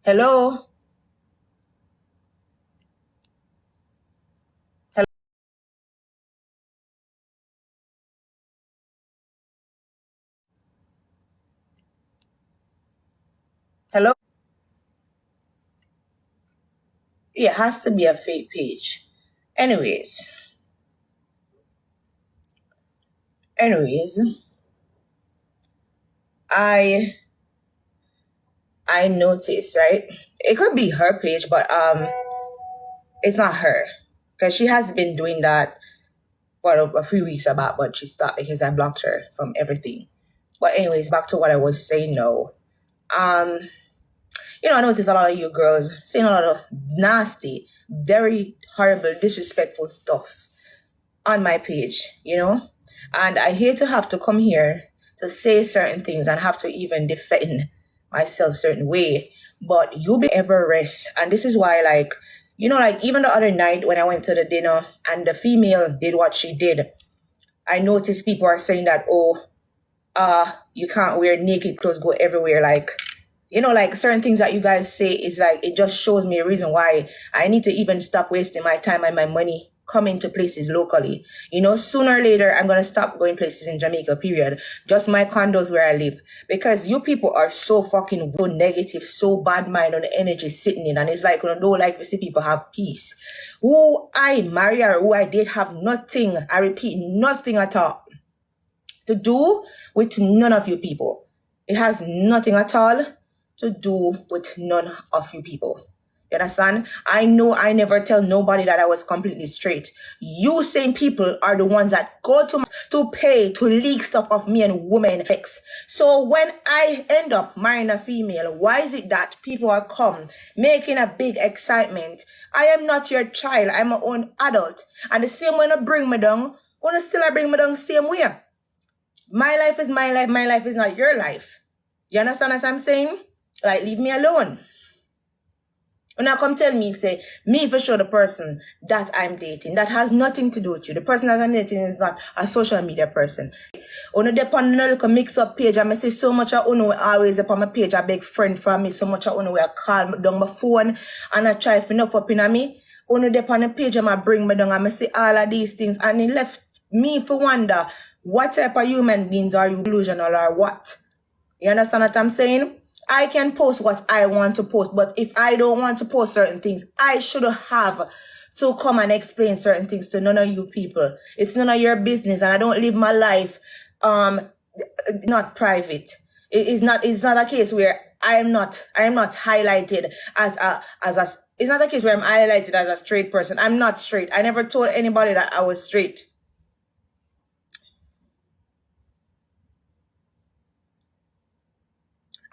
Hello? Hello? Hello? It has to be a fake page. Anyways, anyways, I I noticed, right? It could be her page, but it's not her. Because she has been doing that for a few weeks about, but she stopped because I blocked her from everything. But anyways, back to what I was saying now. Um, I noticed a lot of you girls saying a lot of nasty, very horrible, disrespectful stuff on my page. And I hate to have to come here to say certain things and have to even defend myself certain way, but you be ever rest. And this is why, like even the other night when I went to the dinner and the female did what she did, I noticed people are saying that, oh, you can't wear naked clothes, go everywhere. Like certain things that you guys say is like, it just shows me a reason why I need to even stop wasting my time and my money coming to places locally. Sooner or later, I'm going to stop going places in Jamaica, period. Just my condos where I live. Because you people are so fucking so negative, so bad mind on the energy sitting in. And it's like, don't like to see people have peace. Who I marry or who I did have nothing, I repeat, nothing at all to do with none of you people. It has nothing at all to do with none of you people. You understand? I know I never tell nobody that I was completely straight. You same people are the ones that go to pay to leak stuff of me and women sex. So when I end up marrying a female, why is it that people are come making a big excitement? I am not your child. I'm my own adult. And the same when I bring me down, when I still bring me down same way. My life is my life. My life is not your life. You understand what I'm saying? Like, leave me alone. When I come tell me, say, me for sure the person that I'm dating, that has nothing to do with you. The person that I'm dating is not a social media person. On the upon the little mix up page, I say so much I always upon my page, a big friend from me, so much I I call me down my phone and I try to enough up in me. On the upon the page, I bring me down and I say all of these things, and it left me for wonder what type of human beings are you, delusional or what? You understand what I'm saying? I can post what I want to post, but if I don't want to post certain things, I should have to come and explain certain things to none of you people. It's none of your business, and I don't live my life not private. It's not a case where I am not highlighted as a it's not a case where I'm highlighted as a straight person. I'm not straight. I never told anybody that I was straight.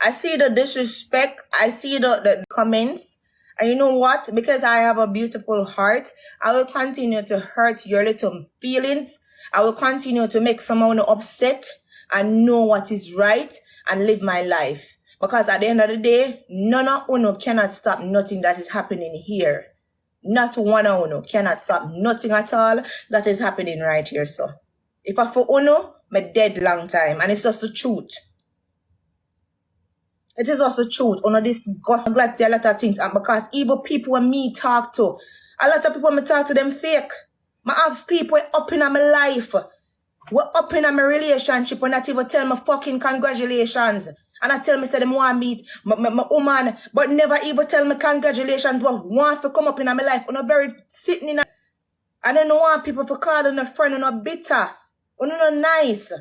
I see the disrespect. I see the comments. And you know what? Because I have a beautiful heart, I will continue to hurt your little feelings. I will continue to make someone upset and know what is right and live my life. Because at the end of the day, none of uno cannot stop nothing that is happening here. Not one of uno cannot stop nothing at all that is happening right here. So if I for uno, I'm dead long time. And it's just the truth. It is also truth. On this gossip, I'm glad to see a lot of things. And because even people when me talk to, a lot of people when me talk to them fake. I have people up in my life. We're up in my relationship and not even tell me fucking congratulations. And I tell me say them want meet my woman, but never even tell me congratulations, but want to come up in my life. I'm not very sitting in a, and I don't want people to call them a friend and not bitter. I'm not nice.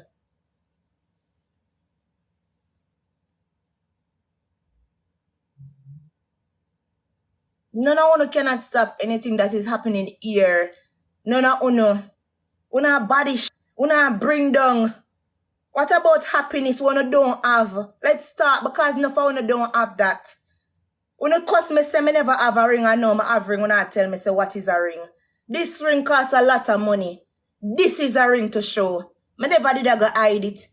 None of uno cannot stop anything that is happening here. None of uno. Una body una bring down. What about happiness when you don't have? Let's start because enough of uno don't have that. Una cuss me say me never have a ring, I know I have ring when I tell me say what is a ring. This ring costs a lot of money. This is a ring to show. Me never did I go hide it.